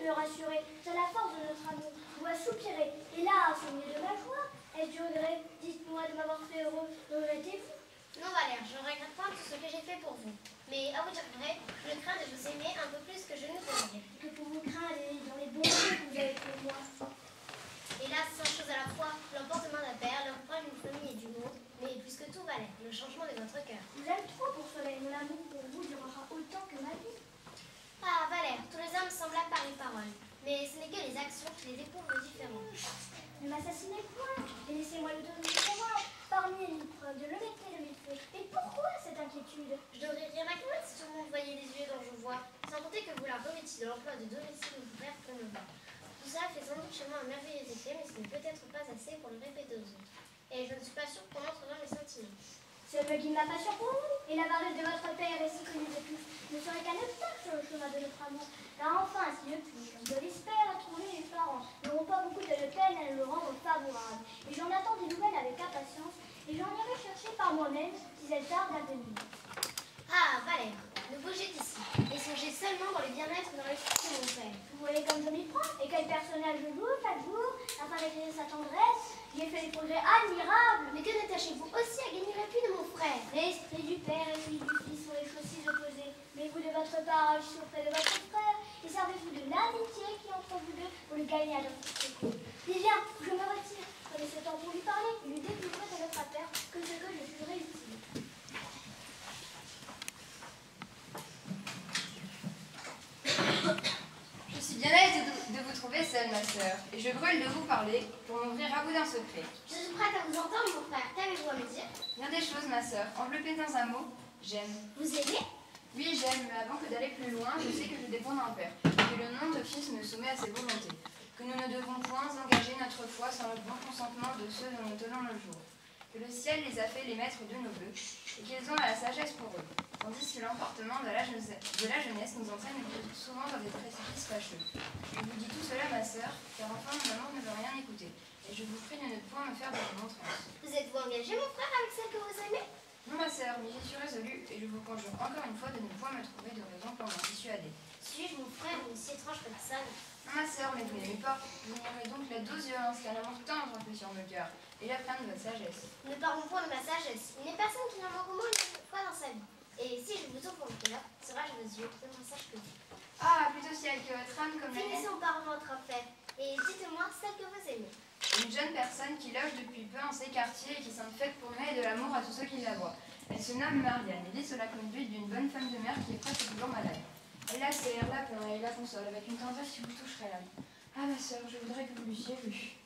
me rassurer. C'est la force de notre amour. Ou à soupirer. Hélas, au milieu de ma joie, est-ce du regret? Dites-moi de m'avoir fait heureux. Regrettez-vous? Non, Valère, je ne regrette pas tout ce que j'ai fait pour vous. Mais à vous dire vrai, je crains de vous aimer un peu plus que je ne peux dire. Que pour vous craindre dans les bons que vous avez pour moi. Hélas, 100 choses à la fois, l'emportement d'un père, le repas d'une famille et du monde, mais plus que tout, Valère, le changement de votre cœur. Vous aime trop pour cela et mon amour pour vous durera autant que ma vie. Ah, Valère, tous les hommes semblables par les paroles, mais ce n'est que les actions qui les éprouvent différemment. Ne m'assassinez point et laissez-moi le donner pour parmi l'épreuve de l'honnêteté de mes feux. Et pourquoi cette inquiétude? Je devrais rien à craindre si tout le monde voyait les yeux dont je vois, sans compter que vous la revêtiez de l'emploi de domicile ou frère pour me voir. Tout ça fait sans doute chez moi un merveilleux effet, mais ce n'est peut-être pas assez pour le répéter aux autres. Et je ne suis pas sûre qu'on entre dans mes sentiments. Ce me guide ma passion pour vous, et la varlette de votre père est si connue de tous, ne serait qu'un obstacle sur le chemin de notre amour. Car enfin, si le puis, je l'espère, trouver les parents n'auront pas beaucoup de peine à le rendre favorable. Et j'en attends des nouvelles avec impatience, et j'en irai chercher par moi-même si elles tardent à venir. Ah, Valère, ne bougez d'ici, et songez seulement dans le bien-être dans l'esprit de mon père. Vous voyez comme je m'y prends, et quel personnage je joue chaque jour, afin d'attirer sa tendresse. J'ai fait des progrès admirables. Mais que n'attachez-vous aussi à gagner l'appui de mon frère? L'esprit du père et celui du fils sont les choses si opposées. Mais vous de votre part agissez auprès de votre frère, et servez-vous de l'amitié qui est entre vous deux pour le gagner à votre secours. Dis bien, je me retire. Prenez ce temps pour lui parler, et lui découvrir à votre affaire que ce que je jugerai utile. Je suis bien à l'aise de vous trouver seule, ma sœur, et je brûle de vous parler pour m'ouvrir à vous d'un secret. Je suis prête à vous entendre, mon frère. Qu'avez-vous à me dire? Bien des choses, ma sœur. Enveloppée dans un mot, j'aime. Vous aimez? Oui, j'aime, mais avant que d'aller plus loin, je sais que je dépends d'un père, que le nom de fils me soumet à ses volontés, que nous ne devons point engager notre foi sans le bon consentement de ceux dont nous tenons le jour, que le ciel les a fait les maîtres de nos vœux, et qu'ils ont la sagesse pour eux, tandis que l'emportement de la jeunesse nous entraîne souvent dans des précipices fâcheux. Je vous dis tout cela, ma sœur, car enfin mon amour ne veut rien écouter, et je vous prie de ne point me faire de remontrances. Vous êtes-vous engagé, mon frère, avec celle que vous aimez? Non, ma sœur, mais j'y suis résolue, et je vous conjure encore une fois de ne point me trouver de raison pour m'en dissuader. Suis-je mon frère ou une si étrange personne? Non, ma sœur, mais vous n'aimez pas. Vous ignorez donc la douce violence qu'un amour tendre fait sur le cœur, et la plainte de votre sagesse. Ne parlons point de ma sagesse. Il n'est personne qui n'en manque au moins une fois dans sa vie. Et si je vous ouvre mon cœur, serai-je vos yeux bien moins sage que vous? Ah, plutôt ciel que votre âme comme la mienne. Finissons par votre affaire, et dites-moi celle que vous aimez. Une jeune personne qui loge depuis peu en ces quartiers et qui s'en fait pour donner de l'amour à tous ceux qui la voient. Elle se nomme Marianne et vit sous la conduite d'une bonne femme de mère qui est presque toujours malade. Elle la serre, la plaint et la console avec une tendresse qui vous toucherait l'âme. Ah, ma sœur, je voudrais que vous l'eussiez vue.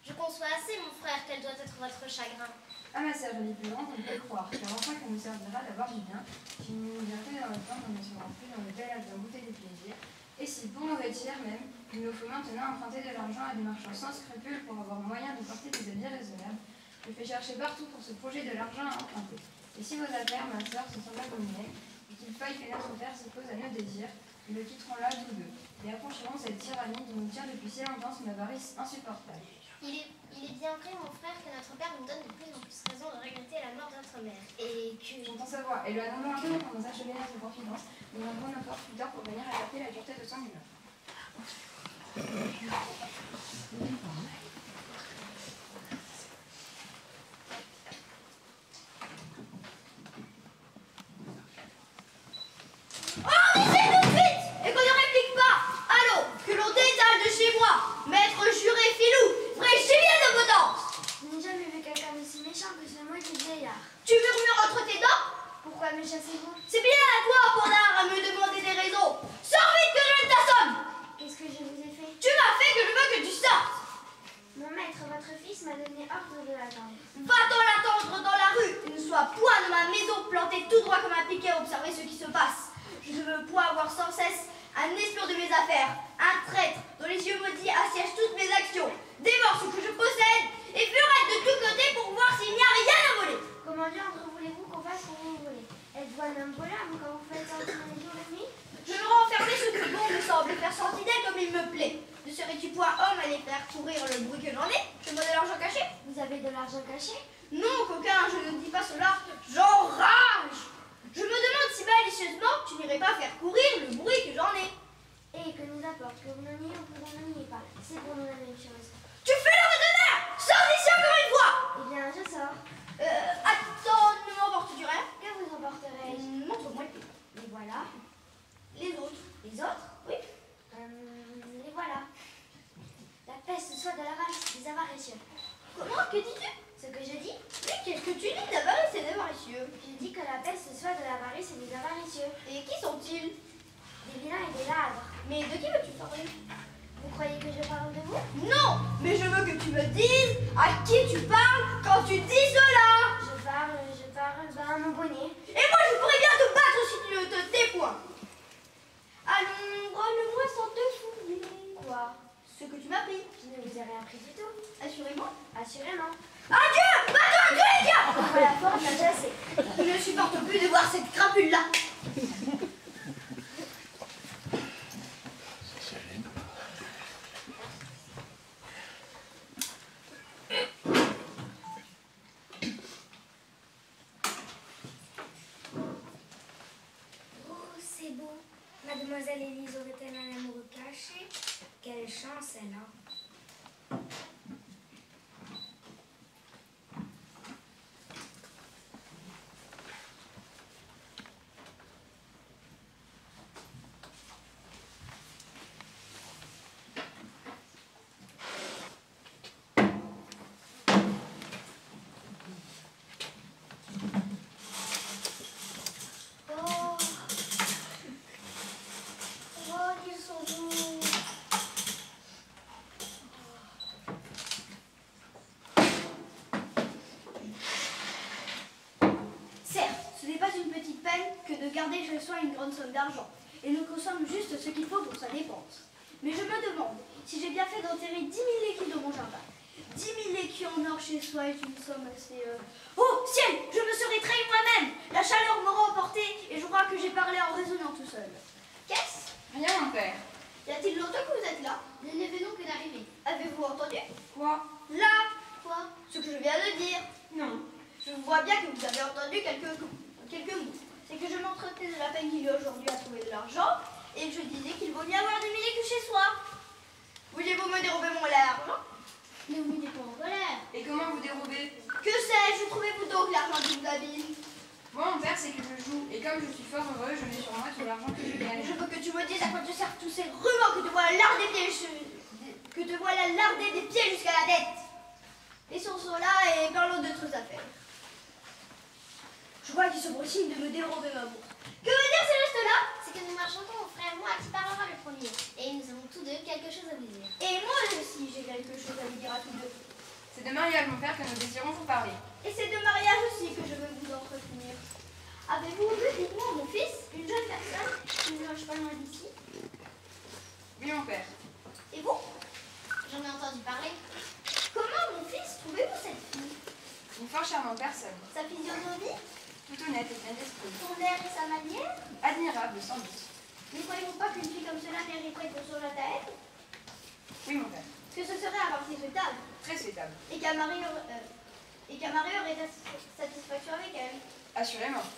Je conçois assez, mon frère, quel doit être votre chagrin. Ah, ma sœur, je dis plus loin qu'on ne peut croire, car enfin qu'on nous servira d'avoir du bien, qui nous viendrait dans le temps quand nous serons plus dans le bel âge d'un goûter des plaisirs. Et si, pour nos vêtir même, il nous faut maintenant emprunter de l'argent à des marchands sans scrupules pour avoir moyen de porter des habits raisonnables, je fais chercher partout pour ce projet de l'argent à emprunter. Et si vos affaires, ma sœur, sont semblables aux miennes, et qu'il faille que notre père s'oppose à nos désirs, nous le quitterons là tous deux, et accoucherons cette tyrannie qui nous tient depuis si longtemps son avarice insupportable. Il est bien vrai, mon frère, que notre père nous donne de plus en plus raison de regretter la mort de notre mère. Et que... J'entends sa voix, et le annonçons un peu pour nous achever notre confidence, nous reviendrons encore plus tard pour venir adapter la dureté de son humeur. Tu murmures entre tes dents? Pourquoi me chassez-vous? C'est bien à toi, Bonnard, à me demander des raisons. Sors vite que je ne t'assomme! Qu'est-ce que je vous ai fait? Tu m'as fait que je veux que tu sortes! Mon maître, votre fils, m'a donné ordre de l'attendre. Va-t'en l'attendre dans la rue et ne sois point de ma maison planté tout droit comme un piquet à observer ce qui se passe. Je ne veux point avoir sans cesse un espion de mes affaires, un traître dont les yeux maudits assiègent toutes mes actions, dévore ce que je possède et furette de tous côtés pour voir s'il n'y a rien à voler. Comment diable voulez-vous qu'on fasse pour vous voler? Êtes-vous un homme volable quand vous faites sortir les jours et nuit? Je me rends enfermer ce que bon me semble faire sentinelle comme il me plaît. Ne serais-tu point homme à les faire courir le bruit que j'en ai? Je vois de l'argent caché. Vous avez de l'argent caché? Non, coquin, je ne dis pas cela. J'enrage. Je me demande si malicieusement tu n'irais pas faire courir le bruit que j'en ai. Et que nous apporte que vous ne tu dis d'avarice et d'avaricieux? J'ai dit que la peste soit de l'avarice et des avaricieux. Et qui sont-ils? Des vilains et des ladres. Mais de qui veux-tu parler? Vous croyez que je parle de vous? Non, mais je veux que tu me dises à qui tu parles quand tu dis cela. Je parle à mon bonnet. Et moi, je pourrais bien te battre si tu ne te tais point. Allons, rends-le-moi sans te fouiller. Quoi? Ce que tu m'as pris. Je ne vous ai rien pris du tout. Assurément. Assurément. Adieu, bateau de tous les gars. Après la force, la chasse est... Je ne supporte plus de voir cette crapule-là. Mademoiselle Élise aurait-elle un amoureux caché? Quelle chance elle a! Garder chez soi une grande somme d'argent et nous consomme juste ce qu'il faut pour sa dépense. Mais je me demande si j'ai bien fait d'enterrer 10 000 écus dans mon jardin. 10 000 écus en or chez soi est une somme assez... Oh, ciel, je me serais trahi moi-même. La chaleur m'aura emporté et je crois que j'ai parlé en raisonnant tout seul. Qu'est-ce? Rien, mon père. Y a-t-il longtemps que vous êtes là? Nous ne venons que d'arriver. Avez-vous entendu? Quoi? Là. Quoi? Ce que je viens de dire. Non. Je vois bien que vous avez entendu quelques mots. C'est que je m'entretenais de la peine qu'il y a aujourd'hui à trouver de l'argent et que je disais qu'il vaut mieux avoir 10 000 écus chez soi. Voulez-vous me dérober mon argent? Ne vous mettez pas en colère. Et comment vous dérobez? Que sais-je? Où trouvez-vous donc l'argent qui vous habille? Moi, mon père, c'est que je joue. Et comme je suis fort heureux, je mets sur moi tout l'argent que je gagne. Je veux que tu me dises à quoi te servent tous ces rumeurs que te voilà larder des pieds jusqu'à la tête. Laissons cela et parlons d'autres affaires. Je vois qu'ils se possible de me dérober ma bourse. Que veut dire ces gestes-là? C'est que nous marchons mon frère et moi qui parlera le premier. Et nous avons tous deux quelque chose à vous dire. Et moi aussi, j'ai quelque chose à vous dire à tous deux. C'est de mariage, mon père, que nous désirons vous parler. Et c'est de mariage aussi que je veux vous entretenir. Avez-vous vu, dites-moi, mon fils, une jeune personne qui ne loge pas loin d'ici? Oui, mon père. Et vous? J'en ai entendu parler. Comment, mon fils, trouvez-vous cette fille? Une fort charmante personne. Sa physionomie? Tout honnête et pleine d'esprit. Son air et sa manière? Admirable, sans doute. Ne croyez-vous pas qu'une fille comme cela mériterait qu'on se jette à elle? Oui, mon père. Que ce serait un parti souhaitable? Très souhaitable. Et qu'un mari aurait satisfaction avec elle? Assurément.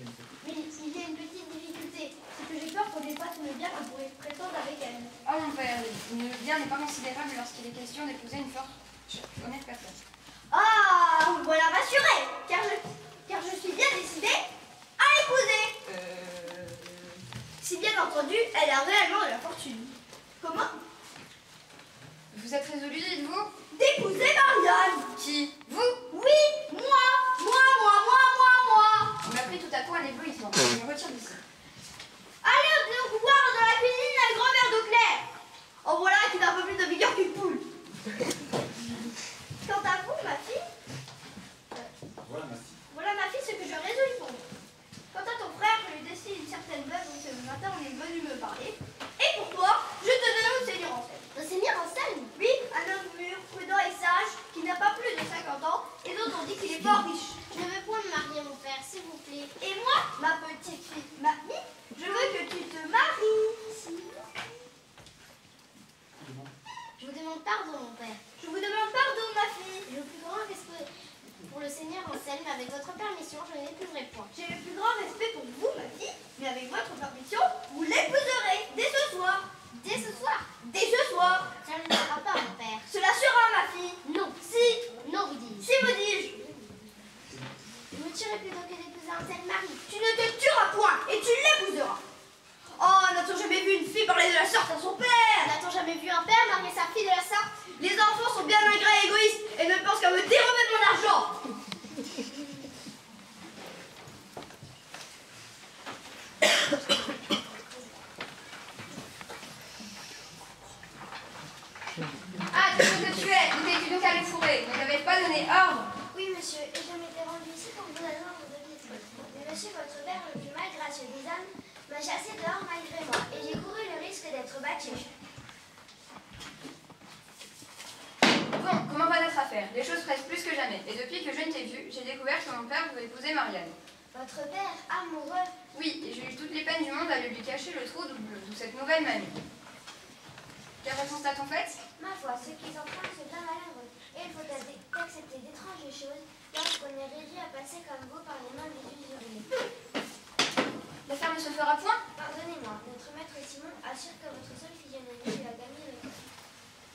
Mais il y a une petite difficulté. C'est que j'ai peur qu'on n'ait pas tout le bien qu'on pourrait prétendre avec elle. Ah, mon père, le bien n'est pas considérable lorsqu'il est question d'épouser une forte, honnête personne. Ah, vous voilà rassurée, car je suis bien décidée à l'épouser. Si bien entendu, elle a réellement de la fortune. Comment? Vous êtes résolu, dites-vous? D'épouser Marianne. Qui? Vous? Oui, moi. Vous m'appelez tout à coup un éblouissement. Je me retire d'ici. Allez donc boire dans la cuisine un grand verre d'eau claire. En voilà qui n'a un peu plus de vigueur qu'une poule. Quant à vous, ma fille, voilà ma fille ce que je résous pour vous. Quant à ton frère, je lui destine une certaine veuve dont ce matin on est venu me parler. Et pour toi, je te donne au Seigneur Anselme. Le Seigneur Anselme? Oui, un homme mûr, prudent et sage, qui n'a pas plus de 50 ans, et dont on dit qu'il est fort riche. Je ne veux point me marier, mon père, s'il vous plaît. Et moi, ma petite fille, mamie, je veux que tu te maries. Je vous demande pardon, mon père. Je vous demande pardon, ma fille. J'ai le plus grand respect pour le Seigneur Anselme. Avec votre permission, je n'épouserai point. J'ai le plus grand respect pour vous, ma fille, mais avec votre permission, vous l'épouserez dès ce soir. Dès ce soir? Dès ce soir. Ça ne sera pas, mon père. Cela sera, ma fille. Non. Si. Non, vous dites. Si, vous dis-je. Je me tuerai plutôt que d'épouser Anselme Marie. Tu ne te tueras point et tu l'épouseras. Oh, n'a-t-on jamais vu une fille parler de la sorte à son père? N'a-t-on jamais vu un père marier sa fille de la sorte? Les enfants sont bien ingrats et égoïstes, et ne pense qu'à me dérober de mon argent. Ah, tu sais que tu es. Nous t'étions donc allé fourrer. Ne t'avais pas donné ordre. Oui, monsieur, et je m'étais rendu ici pour vous attendre de pied. Mais monsieur, votre père, le plus malgracieux des hommes, m'a chassé dehors malgré moi, et j'ai couru le risque d'être battu. Bon, comment va notre affaire? Les choses pressent plus que jamais. Et depuis que je ne t'ai vu, j'ai découvert que mon père voulait épouser Marianne. Votre père, amoureux. Oui, et j'ai eu toutes les peines du monde à lui cacher le trou d'où cette nouvelle mamie. Quelle réponse t'a-t-on faite? Ma foi, ceux qui s'en prennent sont bien malheureux, et il faut accepter d'étranges choses lorsqu'on est réduit à passer comme vous par les mains des usuriers. L'affaire ne se fera point? Pardonnez-moi, notre maître Simon assure que votre seule physionomie lui a gagné le cœur.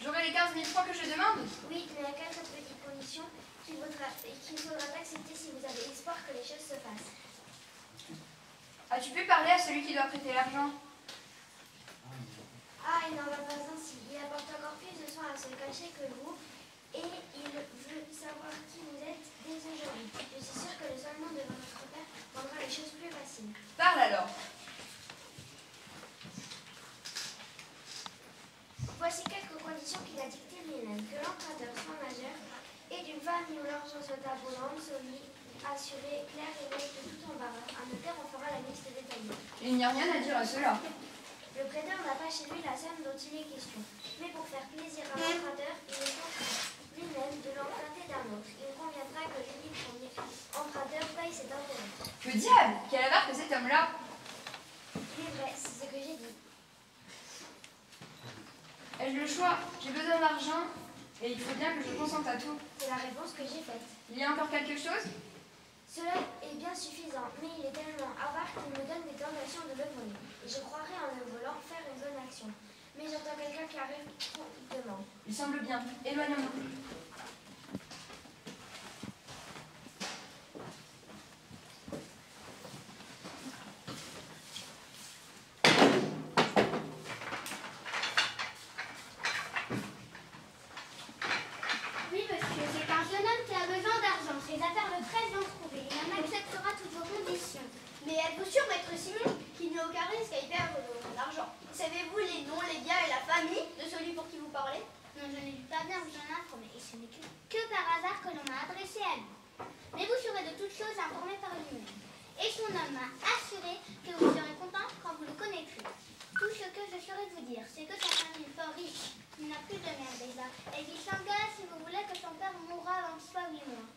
J'aurai les 15 000 francs que je demande? Oui, mais à quelques petites conditions qu'il faudra accepter si vous avez espoir que les choses se fassent. As-tu pu parler à celui qui doit prêter l'argent? Ah, il n'en va pas ainsi. Il apporte encore plus de soin à se cacher que vous, et il veut savoir qui vous êtes dès aujourd'hui. Je suis sûre que le seul nom de votre père rendra les choses plus faciles. Parle alors. Voici quelques conditions qu'il a dictées lui-même. Que l'emprunteur soit majeur et d'une famille où l'argent soit abondant, solide, assuré, clair et net de tout embarras. Un notaire en fera la liste détaillée. Il n'y a rien à dire à cela. Le prêteur n'a pas chez lui la somme dont il est question. Mais pour faire plaisir à l'emprunteur, il est contraint lui-même de l'emprunter d'un autre. Il conviendra que l'unique emprunteur paye cet intérêt. Que diable! Quelle avare que cet homme-là! Il est vrai, c'est ce que j'ai dit. Ai-je le choix? J'ai besoin d'argent et il faut bien que je consente à tout. C'est la réponse que j'ai faite. Il y a encore quelque chose? Cela est bien suffisant, mais il est tellement avare qu'il me donne des tentations de le voler. Et je croirais en le volant faire une bonne action. Mais j'entends quelqu'un qui arrive promptement. Il semble bien. Éloignons-nous. Oui, monsieur, c'est un jeune homme qui a besoin d'argent. Ses affaires le pressent d'en trouver. Il en acceptera toutes vos conditions. Mais êtes-vous sûr, maître Simon, qu'il n'y a aucun risque à y perdre de l'argent? Savez-vous les noms, les biens et la famille de celui pour qui vous parlez? Non, je n'ai pas bien vous en informer. Et ce n'est que par hasard que l'on m'a adressé à lui. Mais vous serez de toutes choses informé par lui-même. Et son homme m'a assuré que vous serez content quand vous le connaîtrez. Tout ce que je saurais vous dire, c'est que sa famille est fort riche. Il n'a plus de mère déjà. Et qu'il s'engage, si vous voulez, que son père mourra avant qu'il soit 8 mois.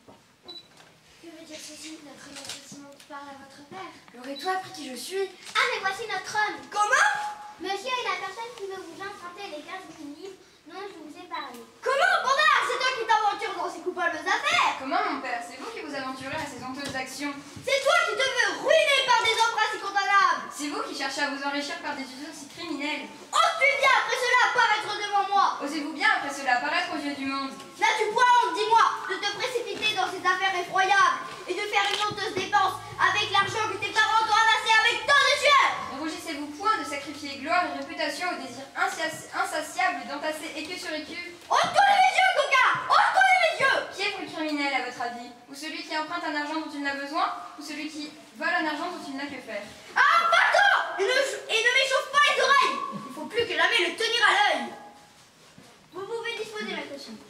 Que veut dire ceci, notre maître Simon qui parle à votre père? L'aurais-toi appris qui je suis? Ah, mais voici notre homme! Comment? Monsieur est la personne qui veut vous emprunter les 15 000 livres dont je vous ai parlé. Comment, Bondard? C'est toi qui t'aventures dans ces coupables affaires! Comment, mon père? C'est vous qui vous aventurez à ces honteuses actions. C'est toi qui te veux ruiner par des emprunts si condamnables! C'est vous qui cherchez à vous enrichir par des usures si criminelles. Oses-tu bien après cela apparaître devant moi? Osez-vous bien après cela apparaître aux yeux du monde? N'as-tu point honte, dis-moi, de te précipiter dans ces affaires effroyables et de faire une honteuse dépense avec l'argent que tes parents t'ont amassé avec tant de sueur? Ne rougissez-vous point de sacrifier gloire et réputation au désir insatiable d'entasser écu sur écu? Ôte-toi de mes yeux, coquin! Ôte-toi de mes yeux! Qui est plus criminel à votre avis? Ou celui qui emprunte un argent dont il n'a besoin? Ou celui qui vole un argent dont il n'a que faire? Ah, va-t'en! Et ne m'échauffe pas les oreilles! Il faut plus que jamais le tenir à l'œil! Vous pouvez disposer, maître Simon.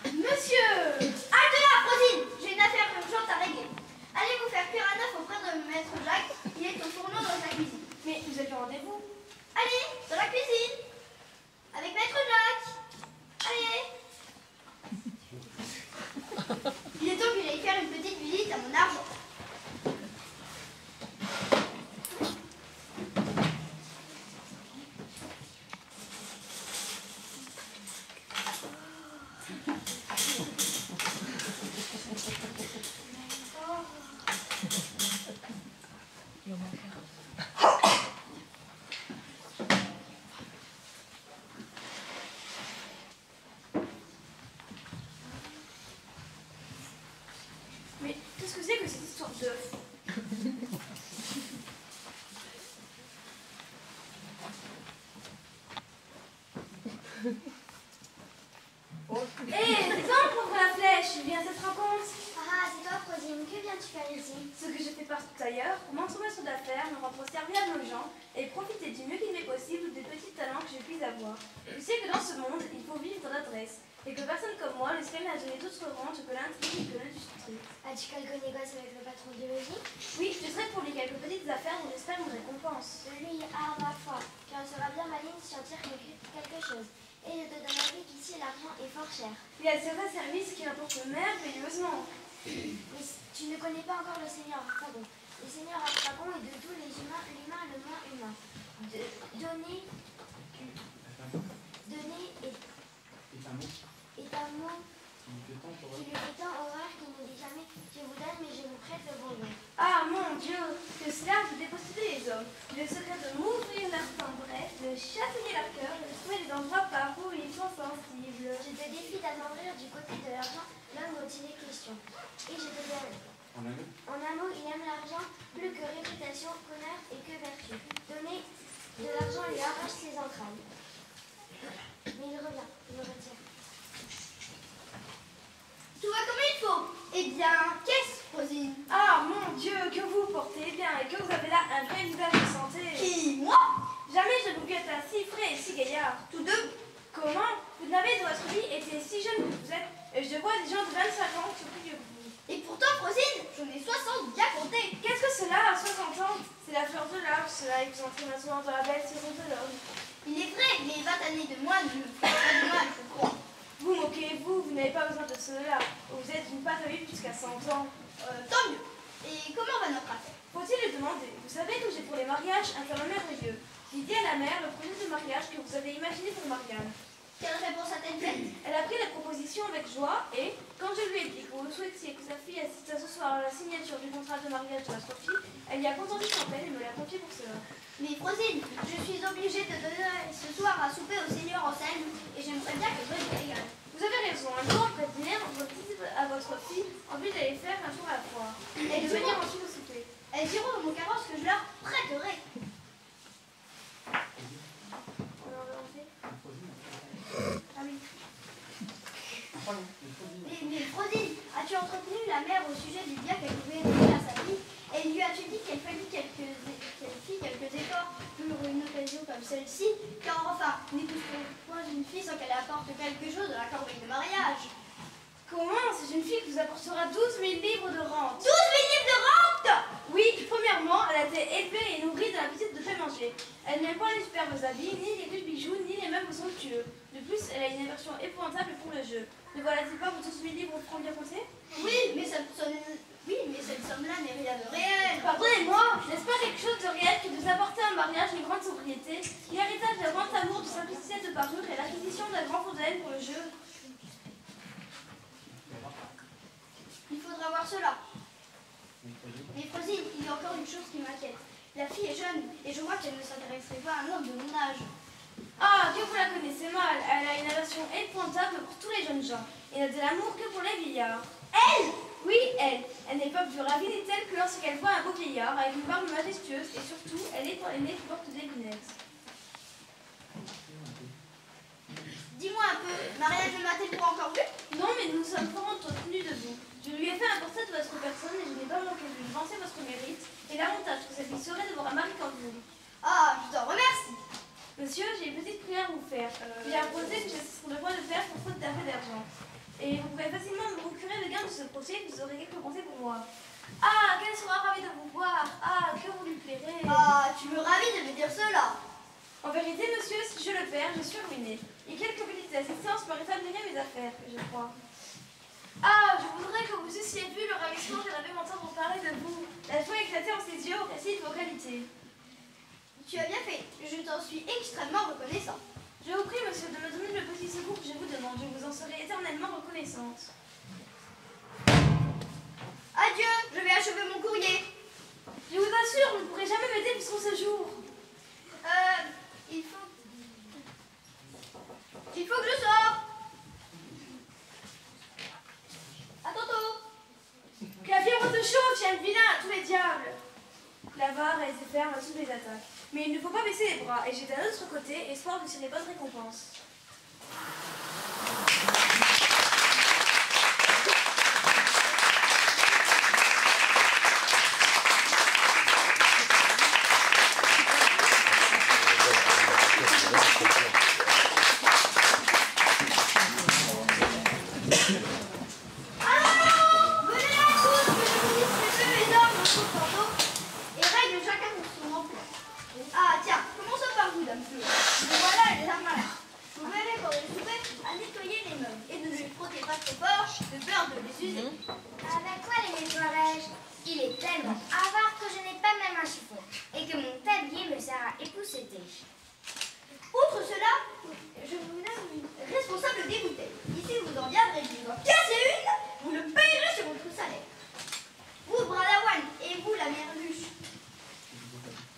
Monsieur! Halte là, Frosine! J'ai une affaire urgente à régler. Allez vous faire cuire à neuf auprès de maître Jacques, il est au fourneau dans sa cuisine. Mais vous avez rendez-vous? Allez, dans la cuisine! Avec maître Jacques! Allez! Il est temps que j'aille faire une petite visite à mon argent. Mais qu'est-ce que c'est que cette histoire d'œuf? tu fais ici? Ce que je fais partout ailleurs, pour m'entremettre d'affaires, me rendre serviable aux gens et profiter du mieux qu'il m'est possible des petits talents que je puis avoir. Tu sais que dans ce monde, il faut vivre dans l'adresse et que personne comme moi ne sait donner d'autres rentes que l'intrigue et que l'industrie. As-tu quelque négoce avec le patron du logis? Oui, je traite pour lui quelques petites affaires où j'espère une récompense. Lui, à ma foi, car il sera bien maligne si en tire quelque chose. Et je te donne avis qu'ici l'argent est fort cher. Il y a certains services qui m'apportent merveilleusement. Mais tu ne connais pas encore le Seigneur Aragon. Le Seigneur Aragon est de tous les humains, l'humain le moins humain. Donner est un mot qui lui fait tant horreur qu'il ne dit jamais je vous donne mais je vous prête le bon nom. Ah mon Dieu, que cela peut déposséder les hommes. Le secret de m'ouvrir leur tendresse, de chatouiller leur cœur, de trouver des endroits par où ils sont sensibles. Je te défie d'attendrir du côté de l'argent l'homme dont il est question. Et je te donne. En un mot, il aime l'argent plus que réputation, honneur et que vertu. Donner de l'argent lui arrache ses entrailles. Mais il revient, il me retire. Tout va comme il faut. Eh bien, qu'est-ce, Rosine? Ah mon Dieu, que vous portez bien et que vous avez là un vrai visage de santé. Qui, moi? Jamais je vous vu être si frais et si gaillard. Tous deux? Comment? Vous n'avez de votre vie été si jeune que vous êtes, et je vois des gens de 25 ans qui sont plus vieux que vous. Et pourtant, Rosine, j'en ai 60 bien compté. Qu'est-ce que cela à 60 ans? C'est la fleur de l'âge, cela, et vous entrez maintenant dans la belle saison de l'homme. Il est vrai, mais 20 années de moins ne me font pas de mal, je crois. Vous moquez-vous, vous n'avez pas besoin de cela. Vous êtes une pâte à vivre jusqu'à 100 ans. Tant mieux. Et comment va notre affaire? Faut-il le demander? Vous savez que j'ai pour les mariages un talent merveilleux. J'ai dit à la mère le projet de mariage que vous avez imaginé pour Marianne. Quelle réponse a-t-elle faite? Elle a pris la proposition avec joie et, quand je lui ai dit que vous souhaitiez que sa fille assiste à ce soir à la signature du contrat de mariage de votre fille, elle y a contenté son peine et me l'a confié pour cela. Mais Rosine, je suis obligée de donner ce soir à souper au Seigneur Anselme et j'aimerais bien que Joël me régale. Vous avez raison, un jour après le dîner, vous dites à votre fille en vue d'aller faire un tour à la foire et de venir ensuite au souper. Elles diront au mon carrosse que je leur prêterai. Ah oui. Mais Rosine, as-tu entretenu la mère au sujet du bien qu'elle pouvait donner à sa fille? Et lui as-tu dit qu'elle fit quelques efforts pour une occasion comme celle-ci? Car enfin, n'épouse point une fille sans qu'elle apporte quelque chose de la corbeille de mariage. Comment? C'est une fille qui vous apportera 12 000 livres de rente. 12 000 livres de rente? Oui, premièrement, elle a été élevée et nourrie dans la petite de fait manger. Elle n'aime pas les superbes habits, ni les riches bijoux, ni les meubles somptueux. De plus, elle a une aversion épouvantable pour le jeu. Ne voilà-t-il pas vos 12 000 livres au front bien comptés? Oui, mais cette somme-là n'est rien de réel. Pardonnez-moi, n'est-ce pas quelque chose de réel que de vous apporter un mariage d'une grande sobriété, l'héritage d'un grand amour, de simplicité de parure et l'acquisition d'un grand fontaine pour le jeu? Il faudra voir cela. Mais Rosine, il y a encore une chose qui m'inquiète. La fille est jeune et je vois qu'elle ne s'intéresserait pas à un homme de mon âge. Ah, que vous la connaissez mal. Elle a une aversion épouvantable pour tous les jeunes gens et n'a de l'amour que pour les vieillards. Elle? Oui, elle. Elle n'est pas plus ravie n'est-elle que lorsqu'elle voit un beau vieillard avec une barbe majestueuse et surtout, elle est pour l'aîné qui porte des lunettes. Dis-moi un peu, Mariage m'a-t-elle pas encore vu? Non, mais nous sommes fort entretenus de vous. Je lui ai fait un portrait de votre personne et je n'ai pas manqué de lui vanter votre mérite et l'avantage que cette vie serait de voir un mari comme vous. Ah, je t'en remercie. Monsieur, j'ai une petite prière à vous faire. J'ai imposé que je suis sur le point de faire pour faute d'affaires d'argent. Et vous pourrez facilement me procurer le gain de ce procès et vous aurez quelques pensées pour moi. Ah, qu'elle sera ravie de vous voir. Ah, que vous lui plairez. Ah, tu me ravis de me dire cela. En vérité, monsieur, si je le perds, je suis ruinée. Et quelques petites assistances me rétabliraient mes affaires, je crois. Ah, je voudrais que vous eussiez vu le ravissement que j'avais m'entendre parler de vous. La joie éclatait en ses yeux au récit de vos qualités. Tu as bien fait, je t'en suis extrêmement reconnaissant. Je vous prie, monsieur, de me donner le petit secours que je vous demande. Je vous en serai éternellement reconnaissante. Adieu, je vais achever mon courrier. Je vous assure, vous ne pourrez jamais m'aider jusqu'au séjour. Il faut que je sorte. À tantôt. Que la fièvre te chauffe, tiens le vilain à tous les diables. L'avare a été ferme à toutes les attaques. Mais il ne faut pas baisser les bras, et j'ai d'un autre côté espoir de tirer bonne récompense. usé. Avec quoi les nettoierais-je? Il est tellement avare que je n'ai pas même un chiffon et que mon tablier me sert à épousseter. Outre cela, je vous nomme responsable des bouteilles. Ici, vous en viendrez, je vous en casser une, vous le payerez sur votre salaire. Vous, Bradawan, et vous, la merluche,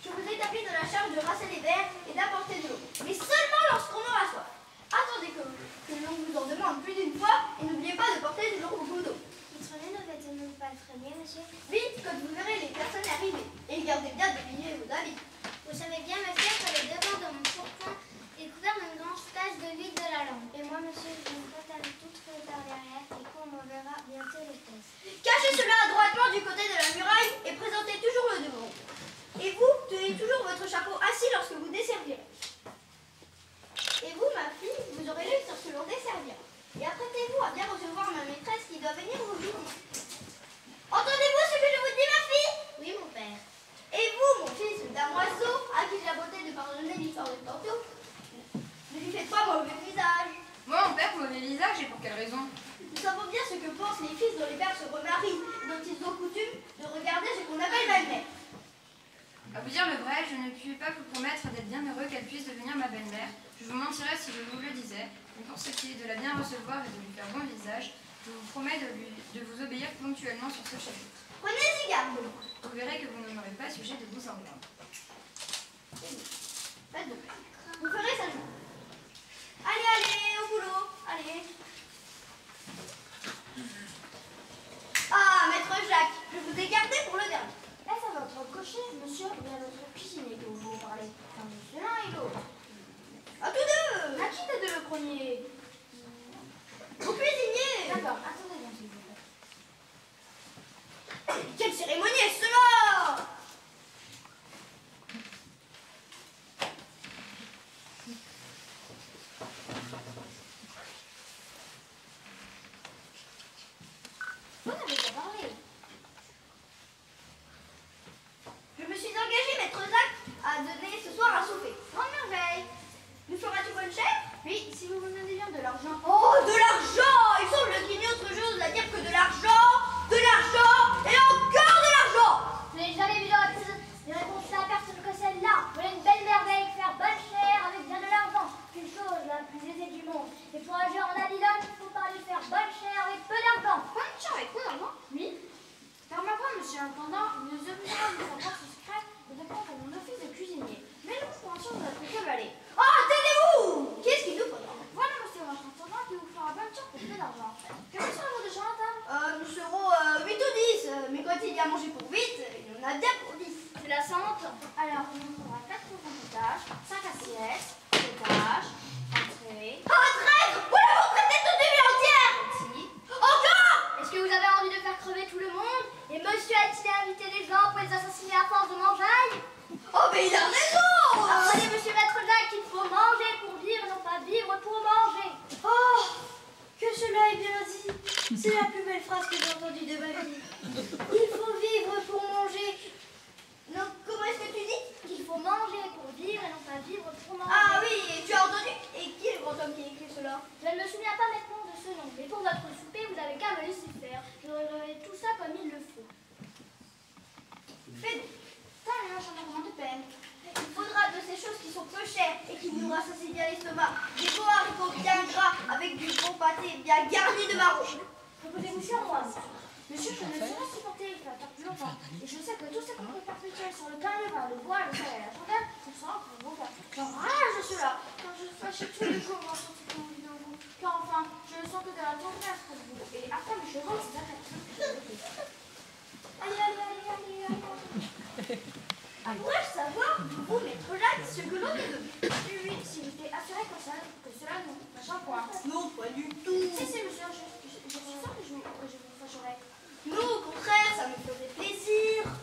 je vous établis de la charge de rasser les verres et d'apporter de l'eau, mais seulement lorsqu'on aura soif. Attendez que l'on vous en demande plus d'une fois et n'oubliez pas de porter toujours beaucoup d'eau. Votre nez ne va-t-il pas freiner, monsieur? Vite, quand vous verrez les personnes arriver, et gardez bien de plier vos habits. Vous savez bien, monsieur, que le devant de mon fourgon est couvert d'une grande tache de l'huile de la lampe. Et moi, monsieur, je me porte avec toute par derrière et qu'on me verra bientôt les fesses. Cachez cela adroitement du côté de la muraille et présentez toujours le devant. Et vous, tenez toujours votre chapeau assis lorsque vous desservirez. Et vous, ma fille, vous aurez l'œil sur ce l'on desservira. Et apprêtez-vous à bien recevoir ma maîtresse qui doit venir vous visiter. Entendez-vous ce que je vous dis, ma fille? Oui, mon père. Et vous, mon fils, damoiseau, à qui j'ai la beauté de pardonner l'histoire de tantôt, ne lui faites pas mauvais visage. Moi, mon père, mauvais visage, et pour quelle raison? Nous savons bien ce que pensent les fils dont les pères se remarient, dont ils ont coutume de regarder ce qu'on appelle belle-mère. À vous dire le vrai, je ne puis pas vous promettre d'être bien heureux qu'elle puisse devenir ma belle-mère. Je vous mentirais si je vous le disais. Mais pour ce qui est de la bien recevoir et de lui faire bon visage, je vous promets de vous obéir ponctuellement sur ce chapitre. Prenez-y garde. Vous verrez que vous n'en aurez pas sujet de vous en plaindre. Faites donc. Vous ferez ça. Allez, allez, au boulot. Allez. Ah, maître Jacques, je vous ai gardé pour le dernier. Est-ce à votre cocher, monsieur, ou bien votre cuisinier que vous parlez? Enfin, monsieur l'un et l'autre. À tous deux. À qui t'aider le premier? Au cuisinier. D'accord, attendez bien, s'il vous plaît. Quelle cérémonie est cela? Vous n'avez pas parlé. Je me suis engagée, maître Jacques, à donner ce soir un souper. Grande merveille. Nous fera-tu bonne chère? Oui, si vous me donnez bien de l'argent. Oh, de l'argent! Il semble qu'il n'y ait autre chose à dire que de l'argent et encore de l'argent! Je n'ai jamais vu des réponses à personne que celle-là. Voilà une belle merveille, faire bonne chère avec bien de l'argent. C'est une chose la plus aisée du monde. Et pour agir en Babylone, il faut pas lui faire bonne chère avec peu d'argent. Bonne chère avec peu d'argent? Oui. Car ma foi, monsieur l'intendant, il nous obligera de savoir ce secret de dépendre de mon office de cuisinier. Mais nous pensons de notre cavalier. Oh, tenez-vous! Qu'est-ce qu'il nous faudra? Voilà, monsieur votre intendant, qui vous fera bonne chère pour peu d'argent. Quel sera votre gens à table? Nous serons 8 ou 10, mais quand il y a mangé pour 8, il y en a bien pour 10. C'est la sente. Alors, on nous fera 4 potages, 5 assiettes, potage, entrée. Oh, traître! Vous l'avez traité toute une vie entière! Si. Encore! Est-ce que vous avez envie de faire crever tout le monde? Et monsieur a-t-il invité les gens pour les assassiner à force de mangeaille? Oh, mais il a raison! Apprenez, monsieur Maître Jacques, qu'il faut manger pour vivre, non pas vivre pour manger. Oh, que cela est bien dit. C'est la plus belle phrase que j'ai entendue de ma vie. Il faut vivre pour manger. Non, comment est-ce que tu dis? Qu'il faut manger pour vivre et non pas vivre pour manger. Ah oui, tu as entendu? Et qui est le grand homme qui a écrit cela? Je ne me souviens pas maintenant de ce nom, mais pour votre souper, vous avez qu'à me laisser faire. Je réglerai tout ça comme il le faut. Fais donc. T'as un changement de peine. Il faudra de ces choses qui sont peu chères et qui nous rassasient bien l'estomac. Des beaux haricots bien gras avec du bon pâté bien garni de marron. Reposez-vous sur moi. Monsieur, je ne sais pas supporter que la tarte plus longtemps. Et je sais que tout ce qu'on peut perpétuer sur le pain, le vin, le bois, le sel et la chandelle, ce sera pour vos gars. J'enrage cela. Quand je fâche tous les jours dans ce que vous dites en vous. Car enfin, je ne sens que de la tendresse pour vous. Et après mes chevaux, c'est allez, allez, allez, allez, allez. Pourrais-je savoir, vous, maître Jacques, ce que l'on est devenu? Oui, oui, si j'étais assuré que cela ne vous fâche point. Non, pas du tout. Si, si, monsieur, je suis sûre que je vous fâcherai. Non, au contraire, ça me ferait plaisir.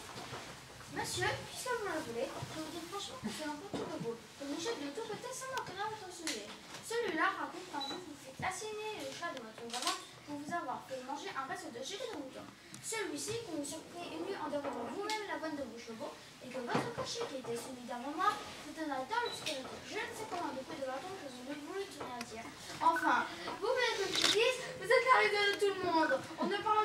Monsieur, puisque vous le voulez, je vous dis franchement que c'est un peu tout nouveau. Je me jette de tout côté sans intérêt à votre sujet. Celui-là raconte quand vous vous faites assigner le chat de votre maman pour vous avoir fait manger un reste de gilet de mouton. Celui-ci, que vous surprenez ému en demandant vous-même la bonne de vos chevaux, et que votre cocher, qui était celui d'un moment, vous donna tant jusqu'à le je ne sais comment de coups de bâton que vous ne voulez rien dire. Enfin, vous venez de vous êtes la rigueur de tout le monde. On ne parle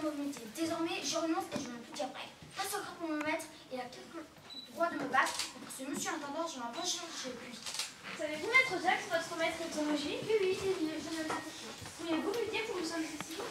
mauvais métier. Désormais, je renonce et je ne plus dire vrai. Pas secret pour mon maître, il a quelque droit de me battre. Pour ce monsieur intendant, je m'approche chez lui. Savez-vous, maître Jacques, votre maître est au logis? Oui, oui, c'est vieux, je ne l'ai pas touché. Pourriez-vous lui dire que nous sommes ici?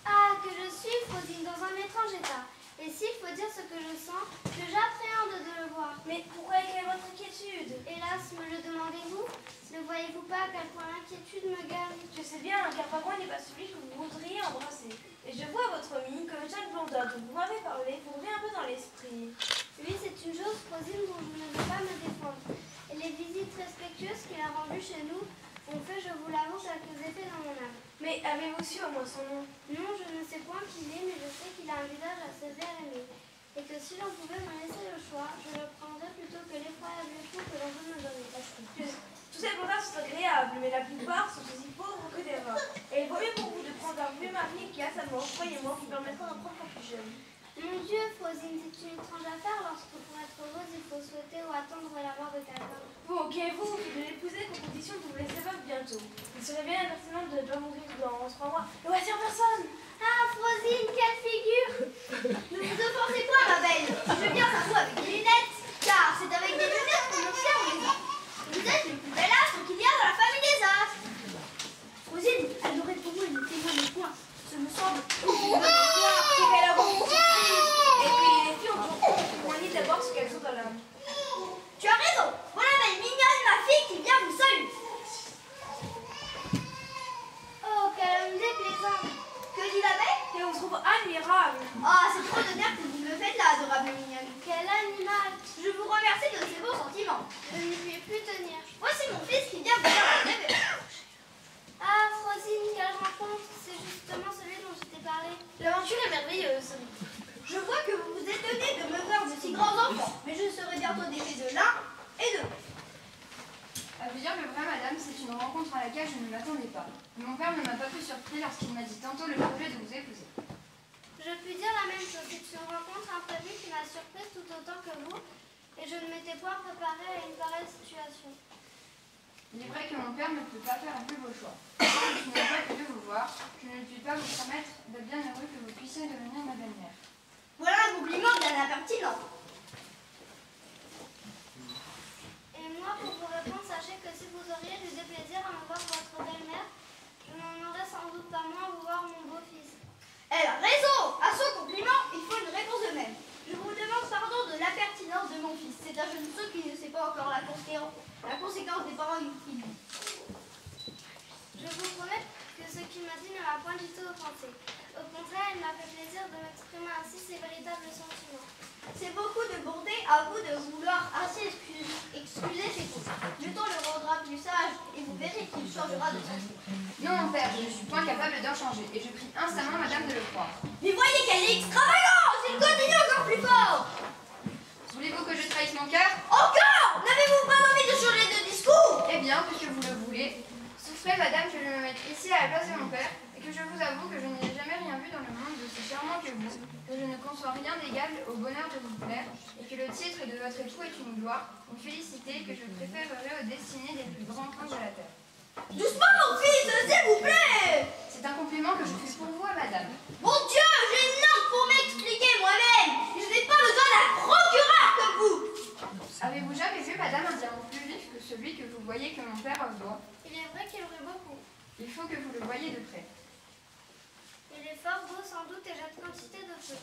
Ah, que je suis, Frosine, dans un étrange état. Et s'il faut dire ce que je sens, que j'appréhende de le voir. Mais pourquoi quelle est votre inquiétude? Hélas, me le demandez-vous? Ne voyez-vous pas à quel point l'inquiétude me gagne? Je sais bien, car Pagouin n'est pas celui que vous voudriez embrasser. Et je vois à votre mine que Jacques Blondin, dont vous m'avez parlé, vous revient un peu dans l'esprit. Oui, c'est une chose, Frosine, dont je ne veux pas me défendre. Et les visites respectueuses qu'il a rendues chez nous ont fait, je vous l'avoue, quelques effets dans mon âme. Mais avez-vous su au moins son nom? Non, je ne sais point qui il est, mais je sais qu'il a un visage assez vert aimé. Et que si l'on pouvait me laisser le choix, je le prendrais plutôt que l'effroyable époux que l'on veut me donner. Tous ces blondards sont agréables, mais la plupart sont aussi pauvres que des rats. Et il vaut mieux pour vous de prendre un vieux mari qui a sa mort, croyez-moi, qui permettra d'en prendre plus jeune. Mon Dieu, Frosine, c'est une étrange affaire lorsque pour être heureuse, il faut souhaiter ou attendre la mort de quelqu'un. Bon, qu'avez-vous de l'épouser qu'aux conditions que vous laissez veuve bientôt? Il serait bien impertinent de ne pas mourir dans 3 mois. Le voici en personne! Ah, Frosine, quelle figure! Ne vous offensez pas, ma belle. Je viens à vous avec des lunettes, car c'est avec des lunettes qu'on observe les astres. Vous êtes le plus bel astre qu'il y a dans la famille des astres. Rosine, elle aurait pour vous une témoin de point. Ce me semble C'est qu'elle a beaucoup de surprises. Et puis les filles ont toujours témoigné d'abord ce qu'elles ont dans l'âme. Tu as raison. Voilà belle mignonne, ma fille, qui vient vous saluer. Oh, quel homme déplaisant! Que dit la belle? Et on se trouve admirable. Ah, c'est trop d'honneur que vous me faites là, adorable mignonne. Quel animal! Je vous remercie de ces beaux sentiments. Je ne puis plus tenir. Voici mon fils qui vient vous faire un bébé. Ah, Frosine, quelle rencontre! C'est justement celui dont je t'ai parlé. L'aventure est merveilleuse. Je vois que vous vous étonnez de me voir de si grands enfants, mais je serai bientôt défait de l'un et de l'autre. À vous dire le vrai, madame, c'est une rencontre à laquelle je ne m'attendais pas. Mon père ne m'a pas plus surpris lorsqu'il m'a dit tantôt le projet de vous épouser. Je puis dire la même chose. C'est une rencontre imprévue qui m'a surprise tout autant que vous, et je ne m'étais point préparée à une pareille situation. Il est vrai que mon père ne peut pas faire un plus beau choix. Je n'ai pas que de vous voir, je ne puis pas vous promettre d'être bien heureux que vous puissiez devenir ma belle-mère. Voilà un compliment bien impertinent. Et moi, pour vous répondre, sachez que si vous auriez du déplaisir à me voir votre belle-mère, je n'en aurais sans doute pas moins à vous voir mon beau-fils. Elle a raison. À son compliment, il faut une réponse de même. Je vous demande pardon de l'impertinence de mon fils. C'est un jeune sot qui ne sait pas encore la conséquence des paroles qu'il dit. Je vous promets que ce qu'il m'a dit ne m'a point du tout offensé. Au contraire, il m'a fait plaisir de m'exprimer ainsi ses véritables sentiments. C'est beaucoup de bonté à vous de vouloir ainsi excuser ses fautes. Le temps le rendra plus sage et vous verrez qu'il changera de sens. Non, mon père, je ne suis point capable d'en changer, et je prie instamment madame de le croire. Mais voyez qu'elle est extravagante. Il continue encore plus fort. Voulez-vous que je trahisse mon cœur? Encore. N'avez-vous pas envie de changer de discours? Eh bien, puisque vous le voulez, souffrez, madame, que je me mette ici à la place de mon père, et que je vous avoue que je n'ai jamais rien vu dans le monde d'aussi charmant que vous, que je ne conçois rien d'égal au bonheur de vous plaire, et que le titre de votre époux est une gloire, une félicité que je préférerais aux destinées des plus grands princes de la terre. Doucement, mon fils, s'il vous plaît. C'est un compliment que je fais pour vous à madame. Mon Dieu, j'ai une langue pour m'expliquer moi-même. Je n'ai pas besoin d'un procureur comme vous. Avez-vous jamais vu, madame, un diamant plus vif que celui que vous voyez que mon père doit? Il est vrai qu'il brille beaucoup. Il faut que vous le voyiez de près. Il est fort beau sans doute et jette quantité de feu.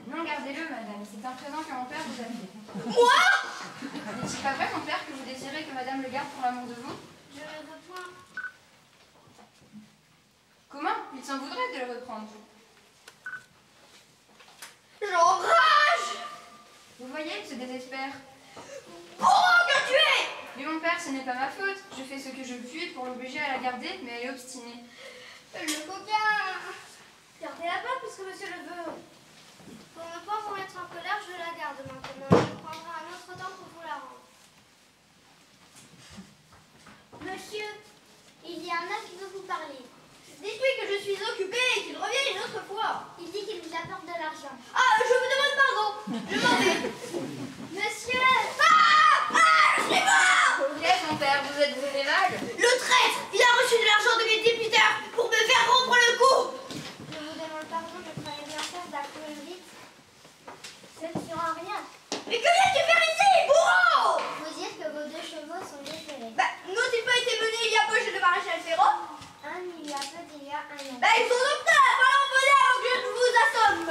Non, gardez-le, madame, c'est un présent que mon père vous a fait. Moi? N'est-il pas vrai, mon père, que vous désirez que madame le garde pour l'amour de vous? Je ne veux point. Comment? Il s'en voudrait de le reprendre. J'enrage. Vous voyez, il se désespère. Bourreau que tu es. Mais mon père, ce n'est pas ma faute. Je fais ce que je puis pour l'obliger à la garder, mais elle est obstinée. Le coquin. Gardez-la pas puisque monsieur le veut. Pour ne pas vous mettre en colère, je la garde maintenant. Je prendrai un autre temps pour vous la rendre. Monsieur, il y a un homme qui veut vous parler. Dites-lui que je suis occupée et qu'il revienne une autre fois. Il dit qu'il vous apporte de l'argent. Ah, je vous demande pardon. Je m'en vais. Monsieur! Je suis mort. Qu'est-ce, mon père? Vous êtes aimable? Le traître, il a reçu de l'argent de mes députeurs pour me faire rompre le cou. non. Ben, ils sont docteurs, alors venez avant que je vous assomme.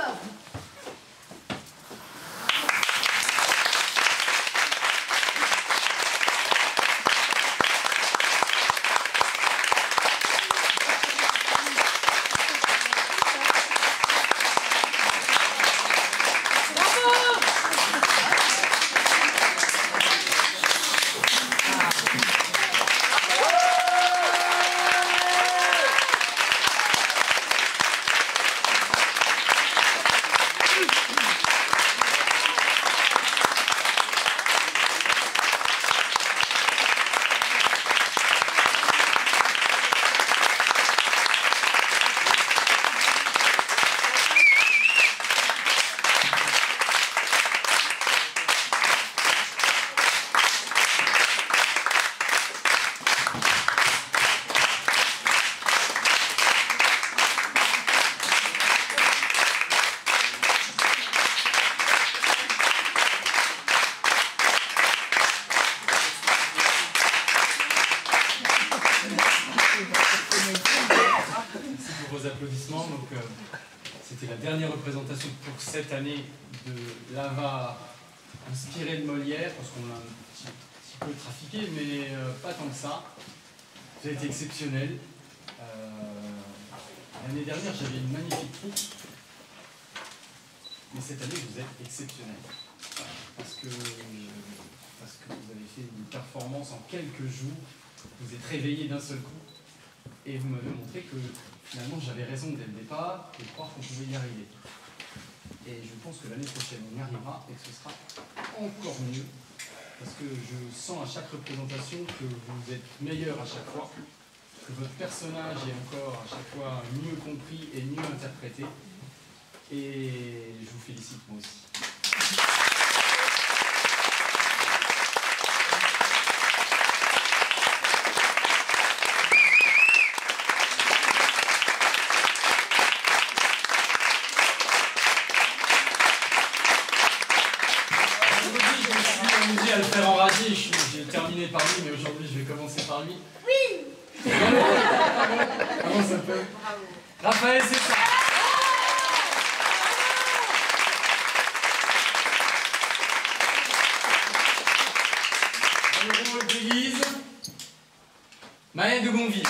Applaudissements. Donc, c'était la dernière représentation pour cette année de l'AVA inspirée de Molière, parce qu'on l'a un petit peu trafiqué, mais pas tant que ça. Ça a été exceptionnel. L'année dernière, j'avais une magnifique troupe, mais cette année, vous êtes exceptionnel. Parce que vous avez fait une performance en quelques jours, vous êtes réveillés d'un seul coup, et vous m'avez montré que finalement, j'avais raison dès le départ de croire qu'on pouvait y arriver. Et je pense que l'année prochaine, on y arrivera et que ce sera encore mieux. Parce que je sens à chaque représentation que vous êtes meilleur à chaque fois, que votre personnage est encore à chaque fois mieux compris et mieux interprété. Et je vous félicite moi aussi. À le faire enrager, j'ai terminé par lui, mais aujourd'hui je vais commencer par lui. Oui. Comment ça peut? Raphaël, c'est ça. Dans le rôle d'Élise, Maëlle de Gonville.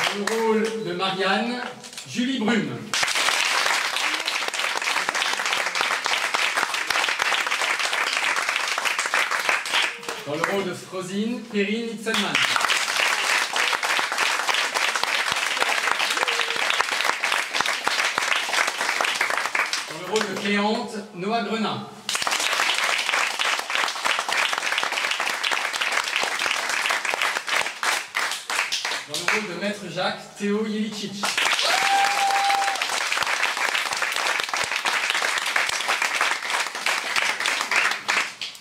Dans le rôle de Marianne, Julie Brume. Dans le rôle de Frosine, Perrine Litzelman. Dans le rôle de Cléante, Noah Grenin. Dans le rôle de Maître Jacques, Théo Jelicic.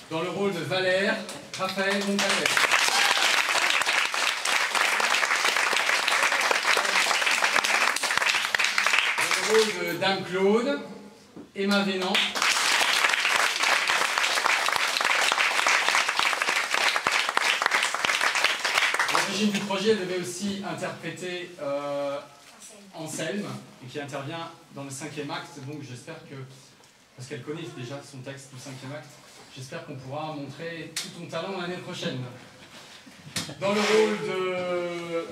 Dans le rôle de Valère, Raphaël Moncalvet. Dans le rôle de Dame Claude, Emma Vénan. L'origine du projet, elle devait aussi interpréter Anselme, qui intervient dans le 5e acte, donc j'espère que, parce qu'elle connaît déjà son texte du 5e acte, j'espère qu'on pourra montrer tout ton talent l'année prochaine. Dans le rôle de...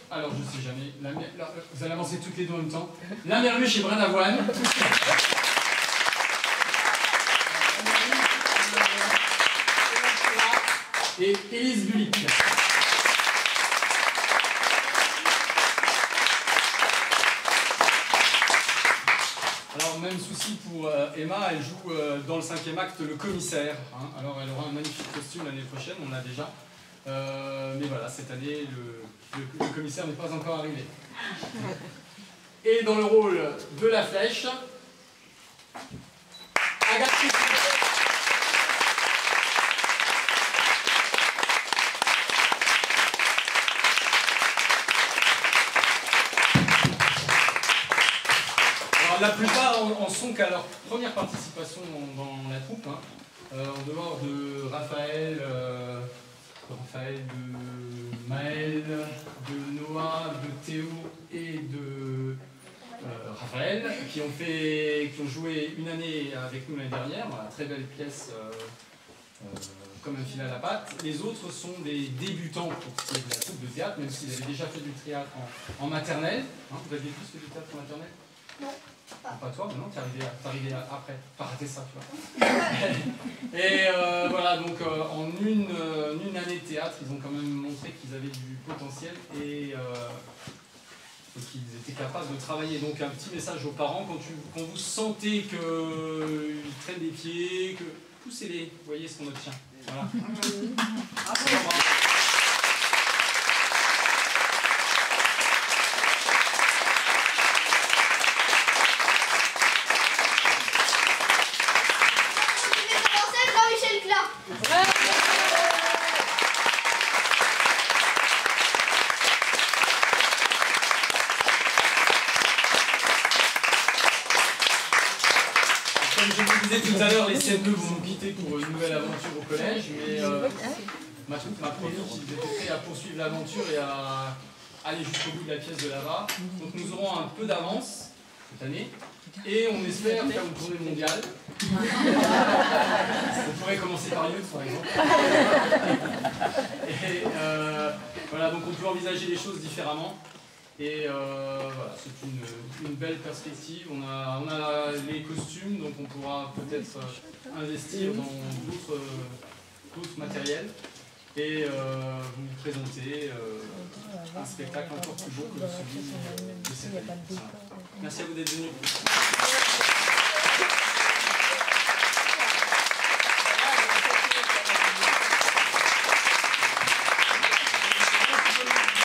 Alors, je sais jamais. Vous allez avancer toutes les deux en même temps. La Merluche et Brin-d'Avoine. Et Élise Bulic. Alors, même souci pour Emma, elle joue dans le 5e acte le commissaire. Hein. Alors, elle aura un magnifique costume l'année prochaine, on l'a déjà. Mais voilà, cette année, le commissaire n'est pas encore arrivé. Et dans le rôle de la flèche, Agathe Christie. Alors, la plupart en sont qu'à leur première participation dans la troupe. Hein. en dehors de Raphaël, de Maël, de Noah, de Théo et de Raphaël, qui ont joué une année avec nous l'année dernière, voilà, très belle pièce comme un fil à la patte. Les autres sont des débutants pour ce qui est de la troupe de théâtre, même s'ils avaient déjà fait du théâtre en maternelle. Hein, vous aviez tous fait du théâtre en maternelle? Non. Pas toi, mais non, t'es arrivé après. Pas raté ça, tu vois. Et voilà, donc en une année de théâtre, ils ont quand même montré qu'ils avaient du potentiel et qu'ils étaient capables de travailler. Donc un petit message aux parents, quand vous sentez qu'ils traînent des pieds, que poussez-les, vous voyez ce qu'on obtient. Voilà. Jean-Michel Clark. Comme je vous disais tout à l'heure, les CM2 vont nous quitter pour une nouvelle aventure au collège, mais ma promis qu'ils étaient prêts à poursuivre l'aventure et à aller jusqu'au bout de la pièce de là-bas. Donc nous aurons un peu d'avance cette année, et on espère faire une tournée mondiale. On pourrait commencer par Youth, par exemple. Et voilà, donc on peut envisager les choses différemment. Et voilà, c'est une belle perspective. On a les costumes, donc on pourra peut-être investir dans d'autres matériels et vous présenter un spectacle encore plus beau que celui de cette année. Voilà. Merci à vous d'être venus.